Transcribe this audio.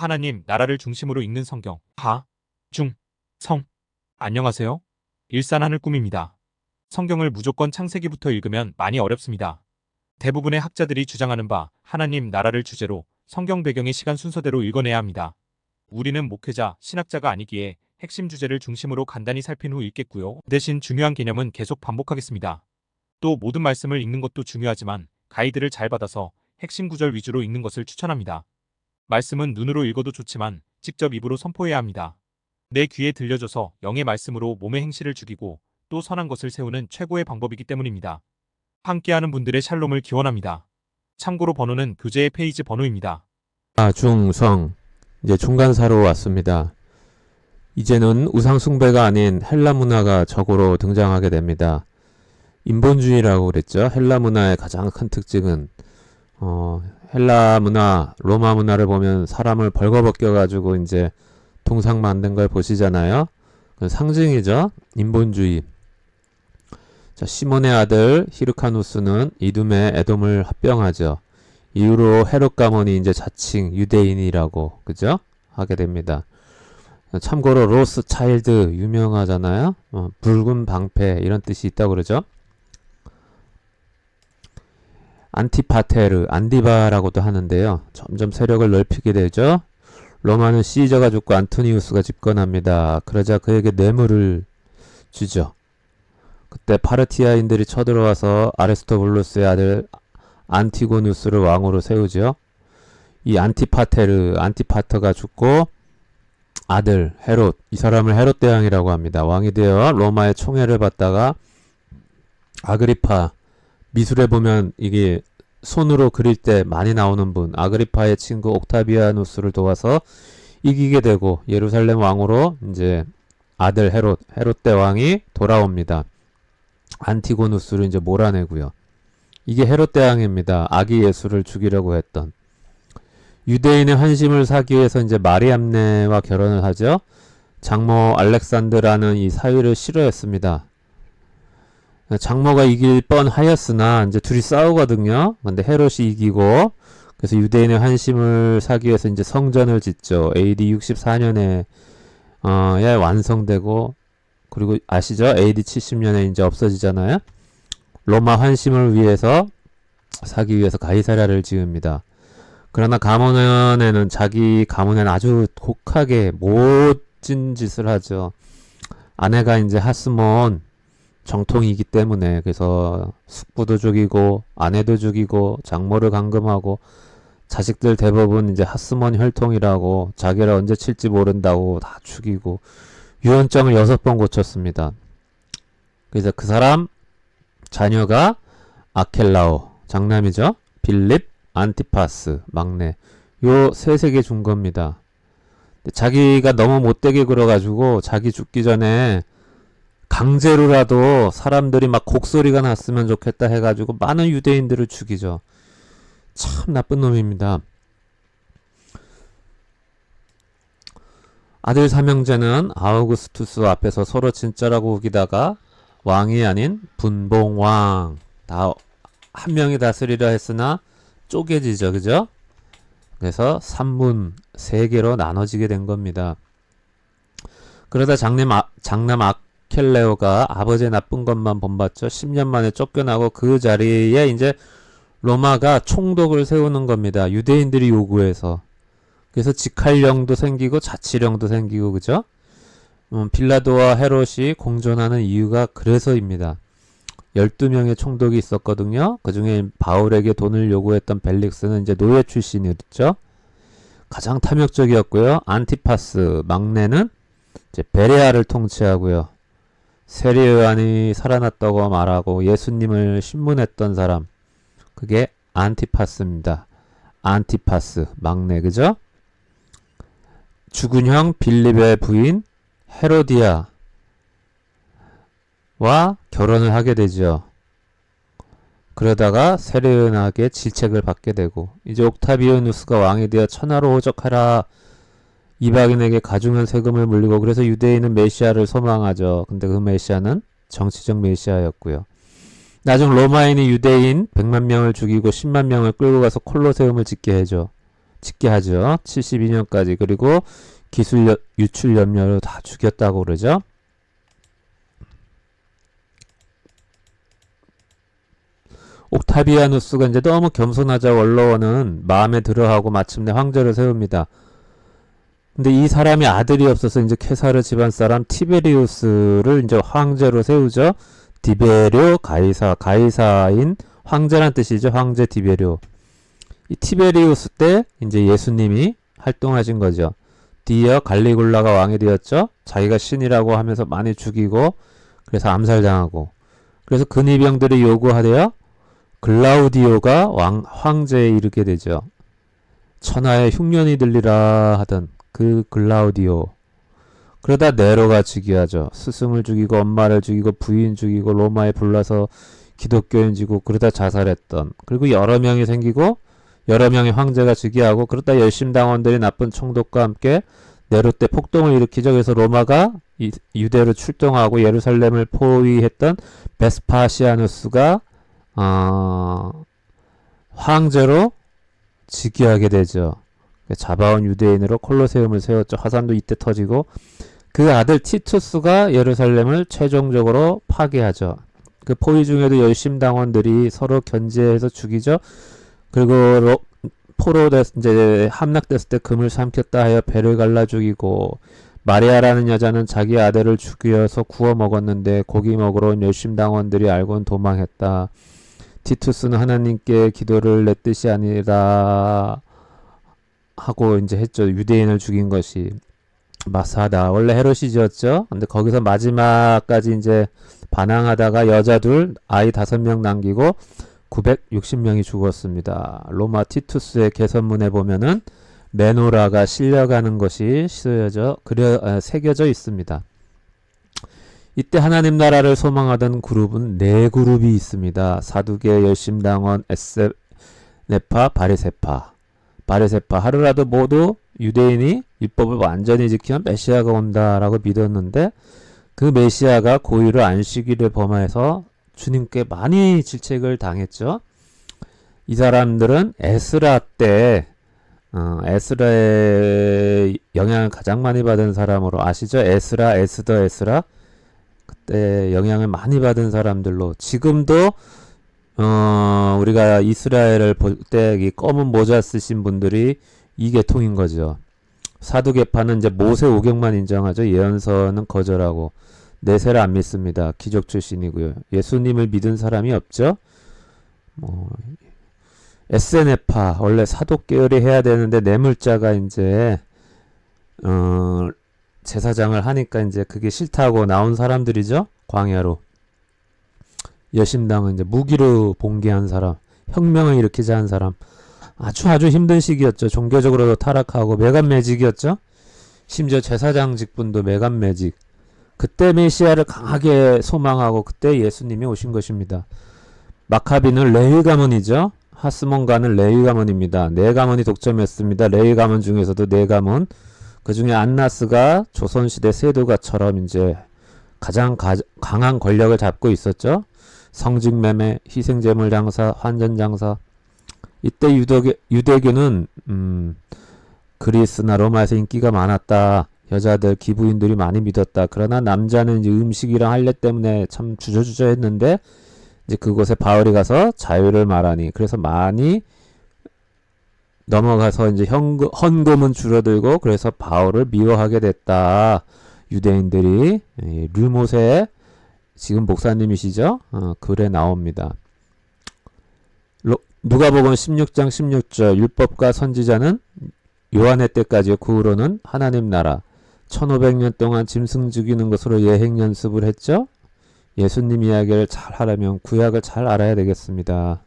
하나님 나라를 중심으로 읽는 성경 하, 중, 성. 안녕하세요. 일산 하늘 꿈입니다. 성경을 무조건 창세기부터 읽으면 많이 어렵습니다. 대부분의 학자들이 주장하는 바 하나님 나라를 주제로 성경 배경의 시간 순서대로 읽어내야 합니다. 우리는 목회자, 신학자가 아니기에 핵심 주제를 중심으로 간단히 살핀 후 읽겠고요. 대신 중요한 개념은 계속 반복하겠습니다. 또 모든 말씀을 읽는 것도 중요하지만 가이드를 잘 받아서 핵심 구절 위주로 읽는 것을 추천합니다. 말씀은 눈으로 읽어도 좋지만 직접 입으로 선포해야 합니다. 내 귀에 들려줘서 영의 말씀으로 몸의 행실을 죽이고 또 선한 것을 세우는 최고의 방법이기 때문입니다. 함께하는 분들의 샬롬을 기원합니다. 참고로 번호는 교재의 페이지 번호입니다. 중성 이제 중간사로 왔습니다. 이제는 우상 숭배가 아닌 헬라 문화가 적으로 등장하게 됩니다. 인본주의라고 그랬죠. 헬라 문화의 가장 큰 특징은 헬라 문화, 로마 문화를 보면 사람을 벌거벗겨 가지고 이제 동상 만든 걸 보시잖아요. 그 상징이죠. 인본주의. 자, 시몬의 아들 히르카누스는 이둠의 에돔을 합병하죠. 이후로 헤롯 가문이 이제 자칭 유대인이라고 그죠? 하게 됩니다. 참고로 로스 차일드 유명하잖아요. 붉은 방패 이런 뜻이 있다고 그러죠. 안티파테르, 안디바라고도 하는데요. 점점 세력을 넓히게 되죠. 로마는 시저가 죽고 안토니우스가 집권합니다. 그러자 그에게 뇌물을 주죠. 그때 파르티아인들이 쳐들어와서 아리스토블루스의 아들 안티고누스를 왕으로 세우죠. 이 안티파테르, 안티파터가 죽고 아들 헤롯, 이 사람을 헤롯 대왕이라고 합니다. 왕이 되어 로마의 총애를 받다가 아그리파, 미술에 보면 이게 손으로 그릴 때 많이 나오는 분, 아그리파의 친구 옥타비아누스를 도와서 이기게 되고 예루살렘 왕으로 이제 아들 헤롯 대왕이 돌아옵니다. 안티고누스를 이제 몰아내고요. 이게 헤롯 대왕입니다. 아기 예수를 죽이려고 했던. 유대인의 환심을 사기 위해서 이제 마리암네와 결혼을 하죠. 장모 알렉산드라는 이 사위를 싫어했습니다. 장모가 이길 뻔하였으나 이제 둘이 싸우거든요. 근데 헤롯이 이기고 그래서 유대인의 환심을 사기 위해서 이제 성전을 짓죠. AD 64년에 완성되고 그리고 아시죠? AD 70년에 이제 없어지잖아요. 로마 환심을 위해서 사기 위해서 가이사랴를 지읍니다. 그러나 가문에는 자기 가문에는 아주 독하게 못진 짓을 하죠. 아내가 이제 하스몬 정통이기 때문에 그래서 숙부도 죽이고 아내도 죽이고 장모를 감금하고 자식들 대부분 이제 하스몬 혈통이라고 자기를 언제 칠지 모른다고 다 죽이고 유언장을 6번 고쳤습니다. 그래서 그 사람 자녀가 아켈라오 장남이죠. 빌립, 안티파스 막내 요 셋에게 준 겁니다. 자기가 너무 못되게 굴어가지고 자기 죽기 전에 강제로라도 사람들이 막 곡소리가 났으면 좋겠다 해가지고 많은 유대인들을 죽이죠. 참 나쁜 놈입니다. 아들 삼형제는 아우구스투스 앞에서 서로 진짜라고 우기다가 왕이 아닌 분봉왕 한 명이 다스리려 했으나 쪼개지죠. 그죠? 그래서 3분 3개로 나눠지게 된 겁니다. 그러다 장남 아켈레오가 아버지의 나쁜 것만 본받죠. 10년 만에 쫓겨나고 그 자리에 이제 로마가 총독을 세우는 겁니다. 유대인들이 요구해서. 그래서 직할령도 생기고 자치령도 생기고 그죠? 빌라도와 헤롯이 공존하는 이유가 그래서입니다. 12명의 총독이 있었거든요. 그 중에 바울에게 돈을 요구했던 벨릭스는 이제 노예 출신이었죠. 가장 탐욕적이었고요. 안티파스 막내는 이제 베레아를 통치하고요. 세례요한이 살아났다고 말하고 예수님을 신문했던 사람 그게 안티파스입니다. 안티파스 막내 그죠? 죽은 형 빌립의 부인 헤로디아와 결혼을 하게 되죠. 그러다가 세례요한에게 질책을 받게 되고 이제 옥타비아누스가 왕이 되어 천하로 호적하라 이방인에게 가중한 세금을 물리고 그래서 유대인은 메시아를 소망하죠. 근데 그 메시아는 정치적 메시아였고요. 나중 로마인이 유대인 100만 명을 죽이고 10만 명을 끌고 가서 콜로세움을 짓게 해줘. 짓게 하죠. 72년까지. 그리고 기술 유출 염려로 다 죽였다고 그러죠. 옥타비아누스가 이제 너무 겸손하자 원로원은 마음에 들어하고 마침내 황제를 세웁니다. 근데 이 사람이 아들이 없어서 이제 케사르 집안 사람 티베리우스를 이제 황제로 세우죠. 디베료 가이사, 가이사인 황제란 뜻이죠. 황제 디베료. 이 티베리우스 때 이제 예수님이 활동하신 거죠. 뒤이어 갈리굴라가 왕이 되었죠. 자기가 신이라고 하면서 많이 죽이고 그래서 암살당하고 그래서 근위병들이 요구하되어 글라우디오가 황제에 이르게 되죠. 천하의 흉년이 들리라 하던 그 글라우디오. 그러다 네로가 즉위하죠. 스승을 죽이고 엄마를 죽이고 부인 죽이고 로마에 불러서 기독교인 죽이고 그러다 자살했던. 그리고 여러 명이 생기고 여러 명의 황제가 즉위하고 그러다 열심당원들이 나쁜 총독과 함께 네로 때 폭동을 일으키죠. 그래서 로마가 유대로 출동하고 예루살렘을 포위했던 베스파시아누스가 황제로 즉위하게 되죠. 잡아온 유대인으로 콜로세움을 세웠죠. 화산도 이때 터지고 그 아들 티투스가 예루살렘을 최종적으로 파괴하죠. 그 포위 중에도 열심당원들이 서로 견제해서 죽이죠. 그리고 이제 함락됐을 때 금을 삼켰다 하여 배를 갈라 죽이고 마리아라는 여자는 자기 아들을 죽여서 구워 먹었는데 고기 먹으러 온 열심당원들이 알고는 도망했다. 티투스는 하나님께 기도를 내 뜻이 아니라 하고 이제 했죠. 유대인을 죽인 것이 마사다. 원래 헤롯이 지었죠. 근데 거기서 마지막까지 이제 반항하다가 여자 둘, 아이 5명 남기고 960명이 죽었습니다. 로마 티투스의 개선문에 보면은 메노라가 실려가는 것이 새겨져 있습니다. 이때 하나님 나라를 소망하던 그룹은 4그룹이 있습니다. 사두개, 열심당원, 에세네파, 바리새파. 하루라도 모두 유대인이 율법을 완전히 지키면 메시아가 온다라고 믿었는데 그 메시아가 고의로 안식일을 범해서 주님께 많이 질책을 당했죠. 이 사람들은 에스라 때 에스라의 영향을 가장 많이 받은 사람으로 아시죠? 에스라 그때 영향을 많이 받은 사람들로 지금도 우리가 이스라엘을 볼 때 이 검은 모자 쓰신 분들이 이 계통인 거죠. 사두개파는 이제 모세 오경만 인정하죠. 예언서는 거절하고 내세를 안 믿습니다. 기적 출신이고요. 예수님을 믿은 사람이 없죠. 에세네파 원래 사독계열이 해야 되는데 뇌물자가 이제 제사장을 하니까 이제 그게 싫다고 나온 사람들이죠. 광야로. 여심당은 이제 무기로 봉기한 사람, 혁명을 일으키자 한 사람. 아주 힘든 시기였죠. 종교적으로도 타락하고 매간매직이었죠. 심지어 제사장 직분도 매간매직. 그때 메시아를 강하게 소망하고 그때 예수님이 오신 것입니다. 마카비는 레위 가문이죠. 하스몬가는 레위 가문입니다. 4가문이 독점했습니다. 레위 가문 중에서도 4가문. 그 중에 안나스가 조선시대 세도가처럼 이제 가장 강한 권력을 잡고 있었죠. 성직매매, 희생제물 장사, 환전 장사. 이때 유대교는 그리스나 로마에서 인기가 많았다. 여자들, 기부인들이 많이 믿었다. 그러나 남자는 이제 음식이랑 할례 때문에 참 주저주저했는데 이제 그곳에 바울이 가서 자유를 말하니 그래서 많이 넘어가서 이제 헌금은 줄어들고 그래서 바울을 미워하게 됐다. 유대인들이 르모세 지금 목사님이시죠? 글에 나옵니다. 누가복음 16장 16절 율법과 선지자는 요한의 때까지 그 후로는 하나님 나라 1500년 동안 짐승 죽이는 것으로 예행 연습을 했죠. 예수님 이야기를 잘 하려면 구약을 잘 알아야 되겠습니다.